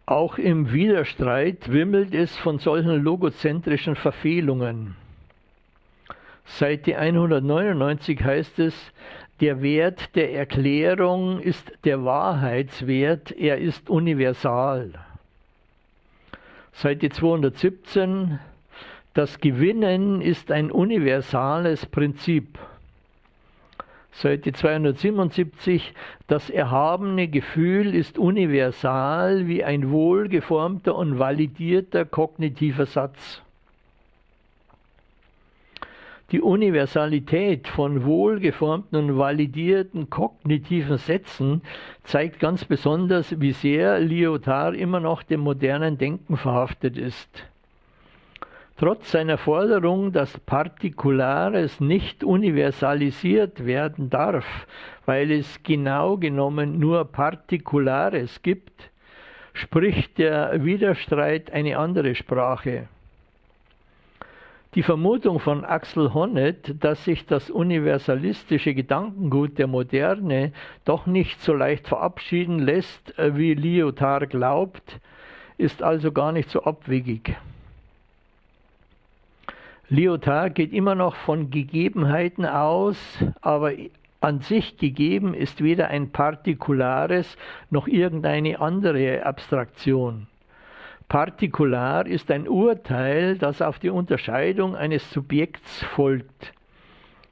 Auch im Widerstreit wimmelt es von solchen logozentrischen Verfehlungen. Seite 199 heißt es, der Wert der Erklärung ist der Wahrheitswert, er ist universal. Seite 217, das Gewinnen ist ein universales Prinzip. Seite 277, das erhabene Gefühl ist universal wie ein wohlgeformter und validierter kognitiver Satz. Die Universalität von wohlgeformten und validierten kognitiven Sätzen zeigt ganz besonders, wie sehr Lyotard immer noch dem modernen Denken verhaftet ist. Trotz seiner Forderung, dass Partikulares nicht universalisiert werden darf, weil es genau genommen nur Partikulares gibt, spricht der Widerstreit eine andere Sprache. Die Vermutung von Axel Honneth, dass sich das universalistische Gedankengut der Moderne doch nicht so leicht verabschieden lässt, wie Lyotard glaubt, ist also gar nicht so abwegig. Lyotard geht immer noch von Gegebenheiten aus, aber an sich gegeben ist weder ein Partikulares noch irgendeine andere Abstraktion. Partikular ist ein Urteil, das auf die Unterscheidung eines Subjekts folgt.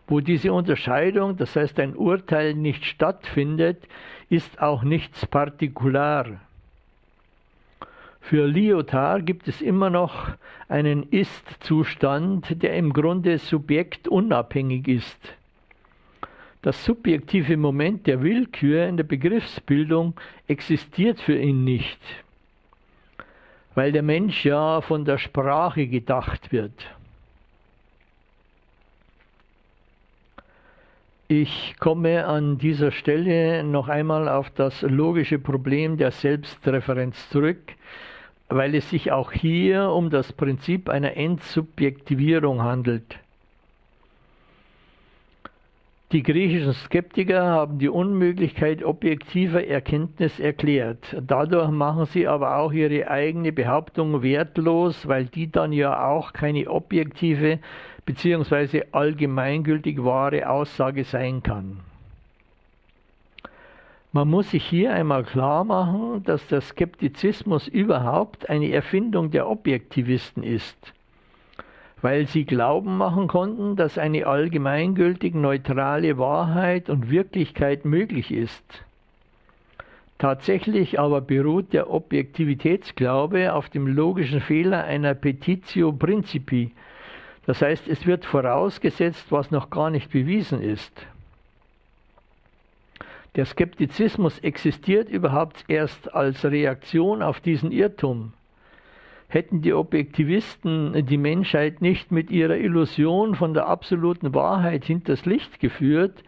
Wo diese Unterscheidung, das heißt ein Urteil, nicht stattfindet, ist auch nichts partikular. Für Lyotard gibt es immer noch einen Ist-Zustand, der im Grunde subjektunabhängig ist. Das subjektive Moment der Willkür in der Begriffsbildung existiert für ihn nicht, weil der Mensch ja von der Sprache gedacht wird. Ich komme an dieser Stelle noch einmal auf das logische Problem der Selbstreferenz zurück, weil es sich auch hier um das Prinzip einer Entsubjektivierung handelt. Die griechischen Skeptiker haben die Unmöglichkeit objektiver Erkenntnis erklärt. Dadurch machen sie aber auch ihre eigene Behauptung wertlos, weil die dann ja auch keine objektive bzw. allgemeingültig wahre Aussage sein kann. Man muss sich hier einmal klar machen, dass der Skeptizismus überhaupt eine Erfindung der Objektivisten ist, weil sie glauben machen konnten, dass eine allgemeingültig neutrale Wahrheit und Wirklichkeit möglich ist. Tatsächlich aber beruht der Objektivitätsglaube auf dem logischen Fehler einer Petitio Principii. Das heißt, es wird vorausgesetzt, was noch gar nicht bewiesen ist. Der Skeptizismus existiert überhaupt erst als Reaktion auf diesen Irrtum. Hätten die Objektivisten die Menschheit nicht mit ihrer Illusion von der absoluten Wahrheit hinters Licht geführt,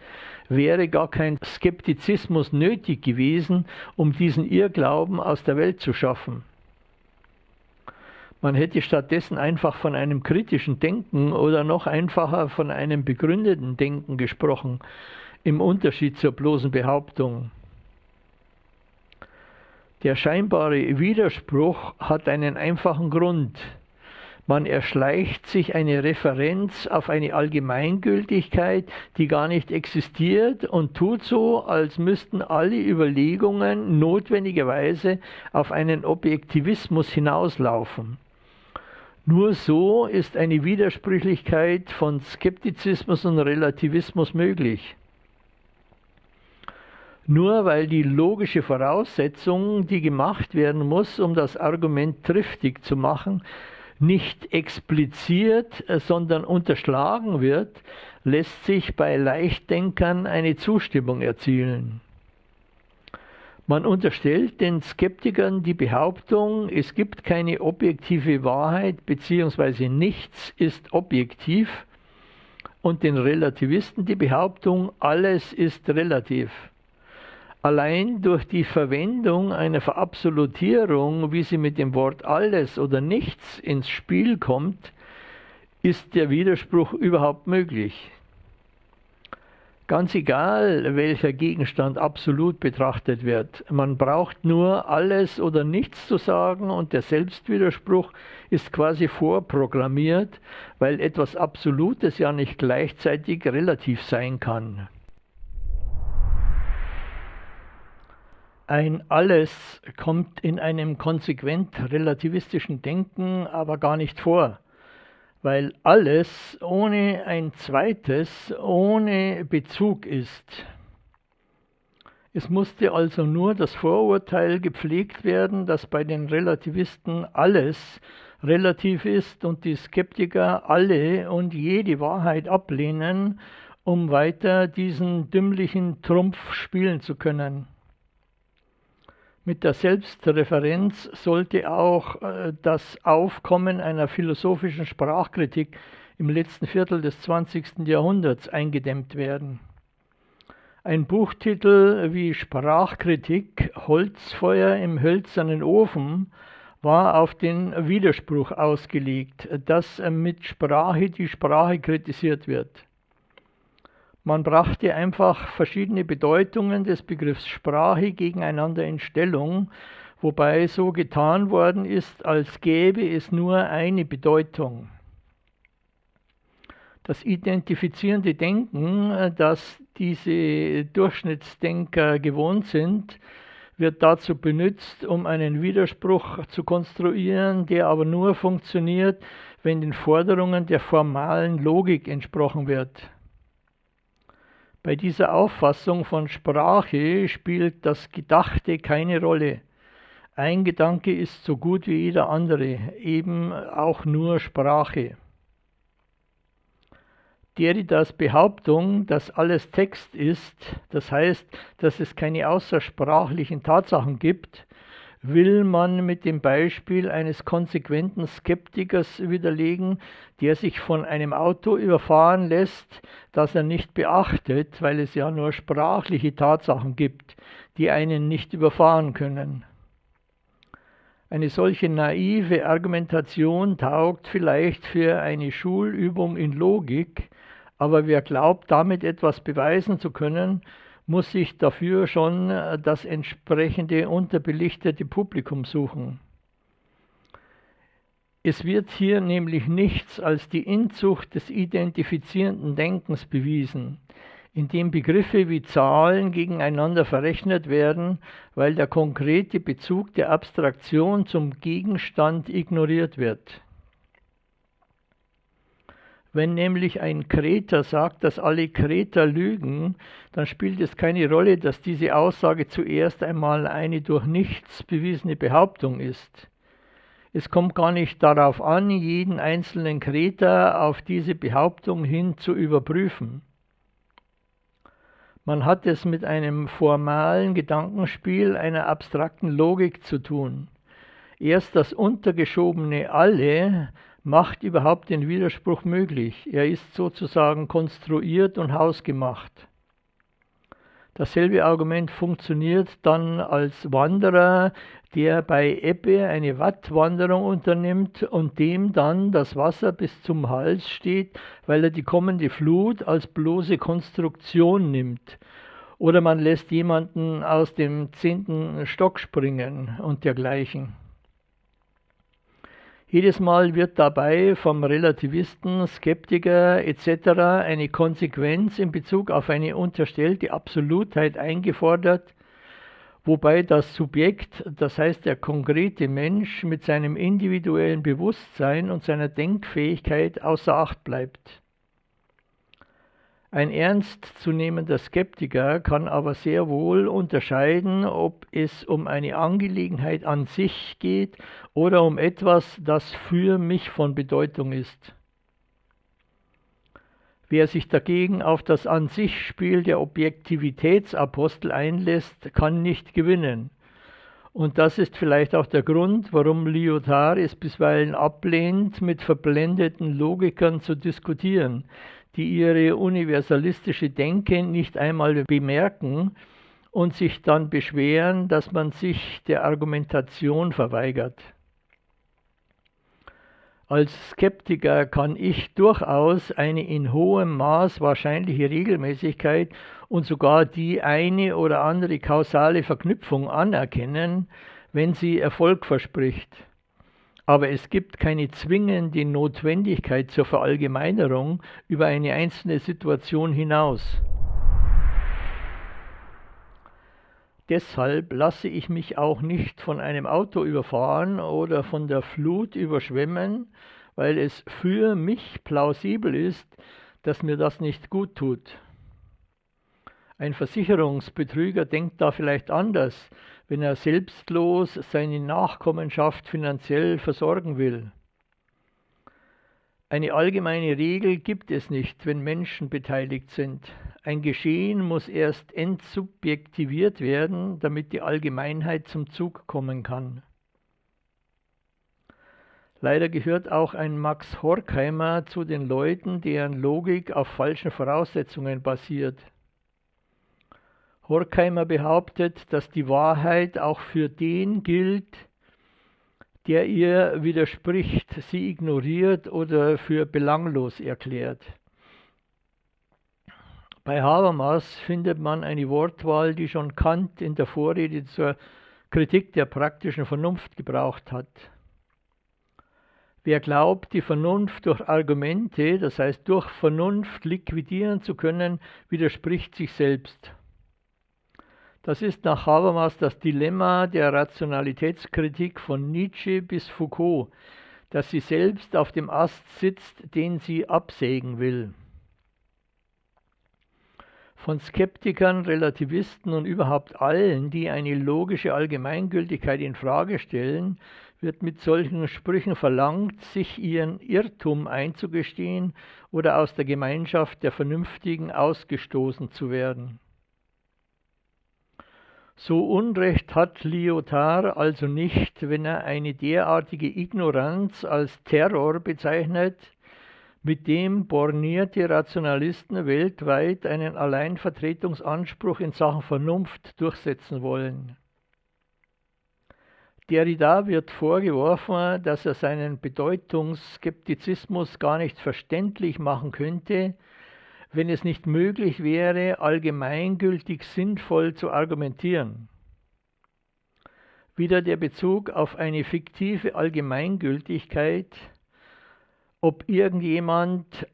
wäre gar kein Skeptizismus nötig gewesen, um diesen Irrglauben aus der Welt zu schaffen. Man hätte stattdessen einfach von einem kritischen Denken oder noch einfacher von einem begründeten Denken gesprochen, im Unterschied zur bloßen Behauptung. Der scheinbare Widerspruch hat einen einfachen Grund. Man erschleicht sich eine Referenz auf eine Allgemeingültigkeit, die gar nicht existiert, und tut so, als müssten alle Überlegungen notwendigerweise auf einen Objektivismus hinauslaufen. Nur so ist eine Widersprüchlichkeit von Skeptizismus und Relativismus möglich. Nur weil die logische Voraussetzung, die gemacht werden muss, um das Argument triftig zu machen, nicht expliziert, sondern unterschlagen wird, lässt sich bei Leichtdenkern eine Zustimmung erzielen. Man unterstellt den Skeptikern die Behauptung, es gibt keine objektive Wahrheit bzw. nichts ist objektiv, und den Relativisten die Behauptung, alles ist relativ. Allein durch die Verwendung einer Verabsolutierung, wie sie mit dem Wort alles oder nichts ins Spiel kommt, ist der Widerspruch überhaupt möglich. Ganz egal, welcher Gegenstand absolut betrachtet wird. Man braucht nur alles oder nichts zu sagen und der Selbstwiderspruch ist quasi vorprogrammiert, weil etwas Absolutes ja nicht gleichzeitig relativ sein kann. Ein Alles kommt in einem konsequent relativistischen Denken aber gar nicht vor, weil alles ohne ein zweites, ohne Bezug ist. Es musste also nur das Vorurteil gepflegt werden, dass bei den Relativisten alles relativ ist und die Skeptiker alle und jede Wahrheit ablehnen, um weiter diesen dümmlichen Trumpf spielen zu können. Mit der Selbstreferenz sollte auch das Aufkommen einer philosophischen Sprachkritik im letzten Viertel des 20. Jahrhunderts eingedämmt werden. Ein Buchtitel wie Sprachkritik, Holzfeuer im hölzernen Ofen war auf den Widerspruch ausgelegt, dass mit Sprache die Sprache kritisiert wird. Man brachte einfach verschiedene Bedeutungen des Begriffs Sprache gegeneinander in Stellung, wobei so getan worden ist, als gäbe es nur eine Bedeutung. Das identifizierende Denken, das diese Durchschnittsdenker gewohnt sind, wird dazu benutzt, um einen Widerspruch zu konstruieren, der aber nur funktioniert, wenn den Forderungen der formalen Logik entsprochen wird. Bei dieser Auffassung von Sprache spielt das Gedachte keine Rolle. Ein Gedanke ist so gut wie jeder andere, eben auch nur Sprache. Derridas Behauptung, dass alles Text ist, das heißt, dass es keine außersprachlichen Tatsachen gibt, will man mit dem Beispiel eines konsequenten Skeptikers widerlegen, der sich von einem Auto überfahren lässt, das er nicht beachtet, weil es ja nur sprachliche Tatsachen gibt, die einen nicht überfahren können. Eine solche naive Argumentation taugt vielleicht für eine Schulübung in Logik, aber wer glaubt, damit etwas beweisen zu können, muss sich dafür schon das entsprechende unterbelichtete Publikum suchen. Es wird hier nämlich nichts als die Inzucht des identifizierenden Denkens bewiesen, indem Begriffe wie Zahlen gegeneinander verrechnet werden, weil der konkrete Bezug der Abstraktion zum Gegenstand ignoriert wird. Wenn nämlich ein Kreter sagt, dass alle Kreter lügen, dann spielt es keine Rolle, dass diese Aussage zuerst einmal eine durch nichts bewiesene Behauptung ist. Es kommt gar nicht darauf an, jeden einzelnen Kreter auf diese Behauptung hin zu überprüfen. Man hat es mit einem formalen Gedankenspiel einer abstrakten Logik zu tun. Erst das untergeschobene Alle macht überhaupt den Widerspruch möglich. Er ist sozusagen konstruiert und hausgemacht. Dasselbe Argument funktioniert dann als Wanderer, der bei Ebbe eine Wattwanderung unternimmt und dem dann das Wasser bis zum Hals steht, weil er die kommende Flut als bloße Konstruktion nimmt. Oder man lässt jemanden aus dem 10. Stock springen und dergleichen. Jedes Mal wird dabei vom Relativisten, Skeptiker etc. eine Konsequenz in Bezug auf eine unterstellte Absolutheit eingefordert, wobei das Subjekt, das heißt der konkrete Mensch, mit seinem individuellen Bewusstsein und seiner Denkfähigkeit außer Acht bleibt. Ein ernstzunehmender Skeptiker kann aber sehr wohl unterscheiden, ob es um eine Angelegenheit an sich geht oder um etwas, das für mich von Bedeutung ist. Wer sich dagegen auf das An-sich-Spiel der Objektivitätsapostel einlässt, kann nicht gewinnen. Und das ist vielleicht auch der Grund, warum Lyotard es bisweilen ablehnt, mit verblendeten Logikern zu diskutieren, die ihre universalistische Denke nicht einmal bemerken und sich dann beschweren, dass man sich der Argumentation verweigert. Als Skeptiker kann ich durchaus eine in hohem Maß wahrscheinliche Regelmäßigkeit und sogar die eine oder andere kausale Verknüpfung anerkennen, wenn sie Erfolg verspricht. Aber es gibt keine zwingende Notwendigkeit zur Verallgemeinerung über eine einzelne Situation hinaus. Deshalb lasse ich mich auch nicht von einem Auto überfahren oder von der Flut überschwemmen, weil es für mich plausibel ist, dass mir das nicht gut tut. Ein Versicherungsbetrüger denkt da vielleicht anders, wenn er selbstlos seine Nachkommenschaft finanziell versorgen will. Eine allgemeine Regel gibt es nicht, wenn Menschen beteiligt sind. Ein Geschehen muss erst entsubjektiviert werden, damit die Allgemeinheit zum Zug kommen kann. Leider gehört auch ein Max Horkheimer zu den Leuten, deren Logik auf falschen Voraussetzungen basiert. Horkheimer behauptet, dass die Wahrheit auch für den gilt, der ihr widerspricht, sie ignoriert oder für belanglos erklärt. Bei Habermas findet man eine Wortwahl, die schon Kant in der Vorrede zur Kritik der praktischen Vernunft gebraucht hat. Wer glaubt, die Vernunft durch Argumente, das heißt durch Vernunft liquidieren zu können, widerspricht sich selbst. Das ist nach Habermas das Dilemma der Rationalitätskritik von Nietzsche bis Foucault, dass sie selbst auf dem Ast sitzt, den sie absägen will. Von Skeptikern, Relativisten und überhaupt allen, die eine logische Allgemeingültigkeit in Frage stellen, wird mit solchen Sprüchen verlangt, sich ihren Irrtum einzugestehen oder aus der Gemeinschaft der Vernünftigen ausgestoßen zu werden. So Unrecht hat Lyotard also nicht, wenn er eine derartige Ignoranz als Terror bezeichnet, mit dem bornierte Rationalisten weltweit einen Alleinvertretungsanspruch in Sachen Vernunft durchsetzen wollen. Derrida wird vorgeworfen, dass er seinen Bedeutungsskeptizismus gar nicht verständlich machen könnte, wenn es nicht möglich wäre, allgemeingültig sinnvoll zu argumentieren. Wieder der Bezug auf eine fiktive Allgemeingültigkeit, ob irgendjemand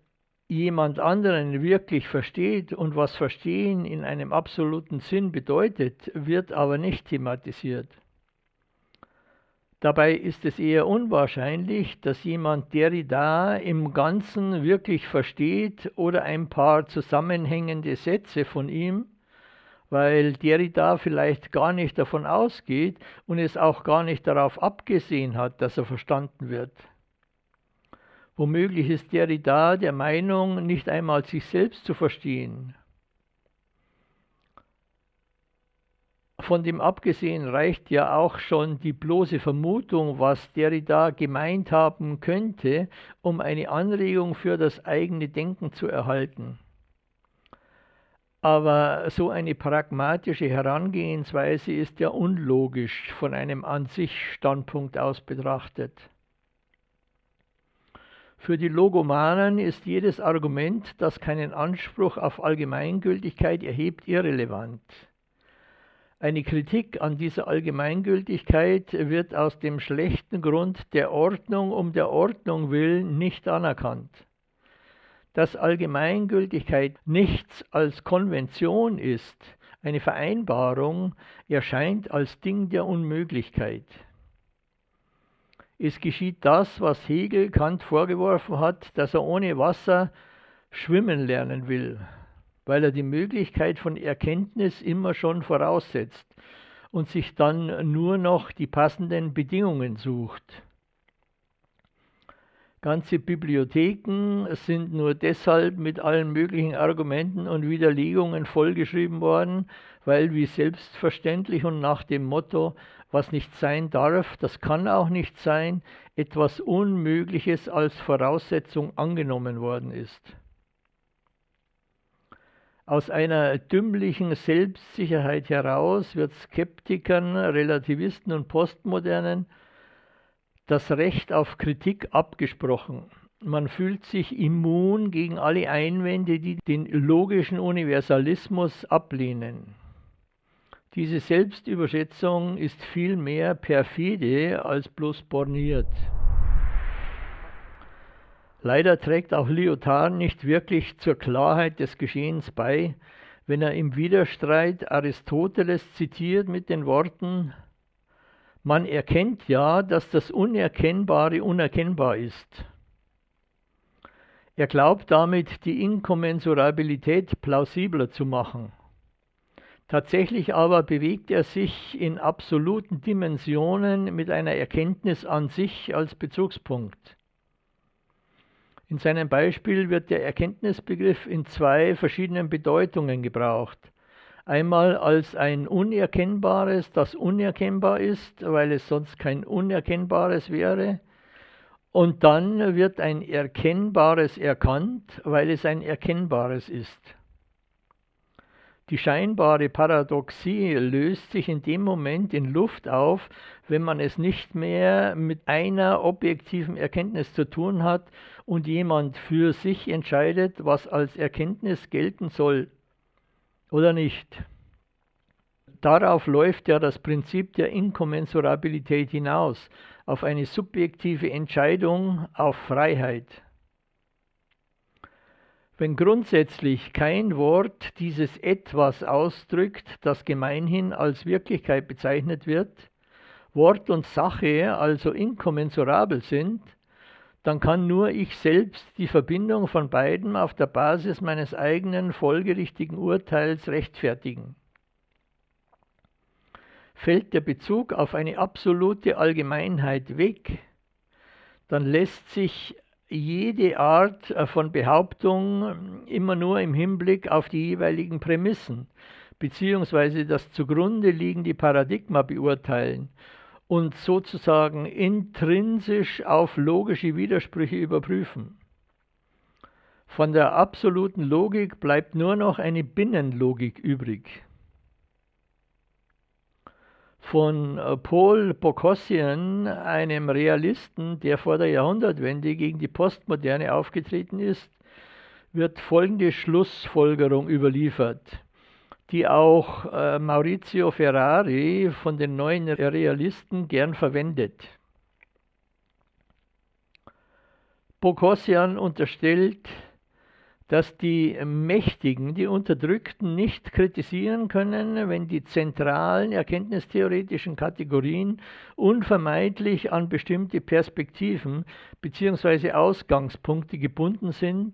jemand anderen wirklich versteht und was Verstehen in einem absoluten Sinn bedeutet, wird aber nicht thematisiert. Dabei ist es eher unwahrscheinlich, dass jemand Derrida im Ganzen wirklich versteht oder ein paar zusammenhängende Sätze von ihm, weil Derrida vielleicht gar nicht davon ausgeht und es auch gar nicht darauf abgesehen hat, dass er verstanden wird. Womöglich ist Derrida der Meinung, nicht einmal sich selbst zu verstehen. Von dem abgesehen reicht ja auch schon die bloße Vermutung, was Derrida gemeint haben könnte, um eine Anregung für das eigene Denken zu erhalten. Aber so eine pragmatische Herangehensweise ist ja unlogisch von einem An-sich-Standpunkt aus betrachtet. Für die Logomanen ist jedes Argument, das keinen Anspruch auf Allgemeingültigkeit erhebt, irrelevant. Eine Kritik an dieser Allgemeingültigkeit wird aus dem schlechten Grund der Ordnung um der Ordnung willen nicht anerkannt. Dass Allgemeingültigkeit nichts als Konvention ist, eine Vereinbarung, erscheint als Ding der Unmöglichkeit. Es geschieht das, was Hegel Kant vorgeworfen hat, dass er ohne Wasser schwimmen lernen will, weil er die Möglichkeit von Erkenntnis immer schon voraussetzt und sich dann nur noch die passenden Bedingungen sucht. Ganze Bibliotheken sind nur deshalb mit allen möglichen Argumenten und Widerlegungen vollgeschrieben worden, weil wie selbstverständlich und nach dem Motto, was nicht sein darf, das kann auch nicht sein, etwas Unmögliches als Voraussetzung angenommen worden ist. Aus einer dümmlichen Selbstsicherheit heraus wird Skeptikern, Relativisten und Postmodernen das Recht auf Kritik abgesprochen. Man fühlt sich immun gegen alle Einwände, die den logischen Universalismus ablehnen. Diese Selbstüberschätzung ist vielmehr perfide als bloß borniert. Leider trägt auch Lyotard nicht wirklich zur Klarheit des Geschehens bei, wenn er im Widerstreit Aristoteles zitiert mit den Worten: Man erkennt ja, dass das Unerkennbare unerkennbar ist. Er glaubt damit, die Inkommensurabilität plausibler zu machen. Tatsächlich aber bewegt er sich in absoluten Dimensionen mit einer Erkenntnis an sich als Bezugspunkt. In seinem Beispiel wird der Erkenntnisbegriff in zwei verschiedenen Bedeutungen gebraucht. Einmal als ein Unerkennbares, das unerkennbar ist, weil es sonst kein Unerkennbares wäre. Und dann wird ein Erkennbares erkannt, weil es ein Erkennbares ist. Die scheinbare Paradoxie löst sich in dem Moment in Luft auf, wenn man es nicht mehr mit einer objektiven Erkenntnis zu tun hat und jemand für sich entscheidet, was als Erkenntnis gelten soll oder nicht. Darauf läuft ja das Prinzip der Inkommensurabilität hinaus, auf eine subjektive Entscheidung, auf Freiheit. Wenn grundsätzlich kein Wort dieses Etwas ausdrückt, das gemeinhin als Wirklichkeit bezeichnet wird, Wort und Sache also inkommensurabel sind, dann kann nur ich selbst die Verbindung von beiden auf der Basis meines eigenen folgerichtigen Urteils rechtfertigen. Fällt der Bezug auf eine absolute Allgemeinheit weg, dann lässt sich jede Art von Behauptung immer nur im Hinblick auf die jeweiligen Prämissen bzw. das zugrunde liegende Paradigma beurteilen und sozusagen intrinsisch auf logische Widersprüche überprüfen. Von der absoluten Logik bleibt nur noch eine Binnenlogik übrig. Von Paul Bogossian, einem Realisten, der vor der Jahrhundertwende gegen die Postmoderne aufgetreten ist, wird folgende Schlussfolgerung überliefert, die auch Maurizio Ferrari von den neuen Realisten gern verwendet. Bogossian unterstellt, dass die Mächtigen, die Unterdrückten nicht kritisieren können, wenn die zentralen erkenntnistheoretischen Kategorien unvermeidlich an bestimmte Perspektiven bzw. Ausgangspunkte gebunden sind,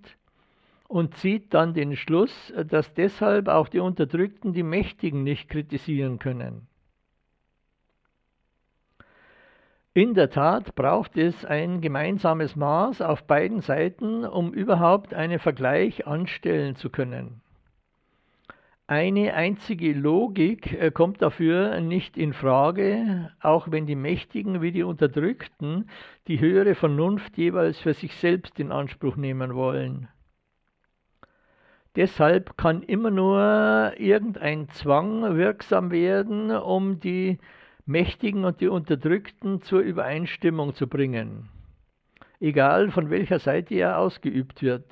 und zieht dann den Schluss, dass deshalb auch die Unterdrückten die Mächtigen nicht kritisieren können. In der Tat braucht es ein gemeinsames Maß auf beiden Seiten, um überhaupt einen Vergleich anstellen zu können. Eine einzige Logik kommt dafür nicht in Frage, auch wenn die Mächtigen wie die Unterdrückten die höhere Vernunft jeweils für sich selbst in Anspruch nehmen wollen. Deshalb kann immer nur irgendein Zwang wirksam werden, um die Mächtigen und die Unterdrückten zur Übereinstimmung zu bringen, egal von welcher Seite er ausgeübt wird.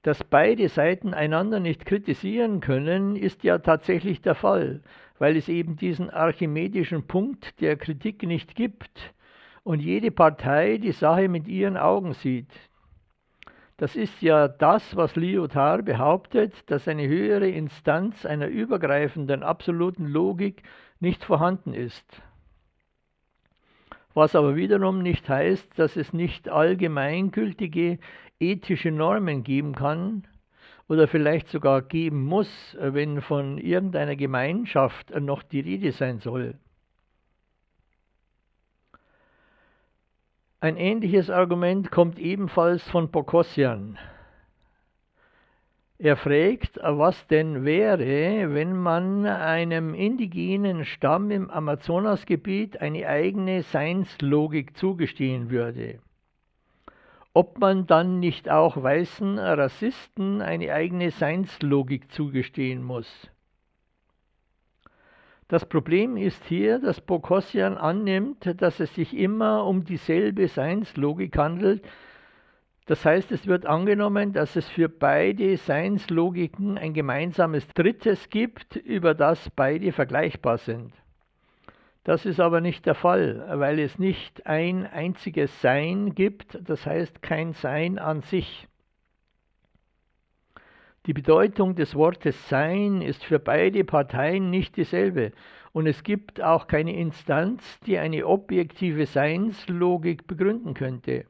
Dass beide Seiten einander nicht kritisieren können, ist ja tatsächlich der Fall, weil es eben diesen archimedischen Punkt der Kritik nicht gibt und jede Partei die Sache mit ihren Augen sieht. Das ist ja das, was Lyotard behauptet, dass eine höhere Instanz einer übergreifenden absoluten Logik nicht vorhanden ist. Was aber wiederum nicht heißt, dass es nicht allgemeingültige ethische Normen geben kann oder vielleicht sogar geben muss, wenn von irgendeiner Gemeinschaft noch die Rede sein soll. Ein ähnliches Argument kommt ebenfalls von Bogossian. Er fragt, was denn wäre, wenn man einem indigenen Stamm im Amazonasgebiet eine eigene Seinslogik zugestehen würde. Ob man dann nicht auch weißen Rassisten eine eigene Seinslogik zugestehen muss. Das Problem ist hier, dass Bogossian annimmt, dass es sich immer um dieselbe Seinslogik handelt. Das heißt, es wird angenommen, dass es für beide Seinslogiken ein gemeinsames Drittes gibt, über das beide vergleichbar sind. Das ist aber nicht der Fall, weil es nicht ein einziges Sein gibt, das heißt kein Sein an sich. Die Bedeutung des Wortes Sein ist für beide Parteien nicht dieselbe und es gibt auch keine Instanz, die eine objektive Seinslogik begründen könnte.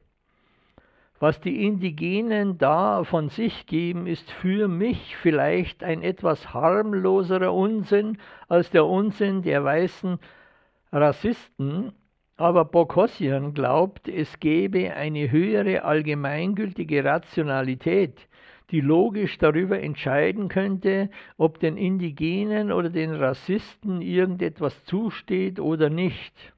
Was die Indigenen da von sich geben, ist für mich vielleicht ein etwas harmloserer Unsinn als der Unsinn der weißen Rassisten, aber Bogossian glaubt, es gäbe eine höhere allgemeingültige Rationalität, die logisch darüber entscheiden könnte, ob den Indigenen oder den Rassisten irgendetwas zusteht oder nicht.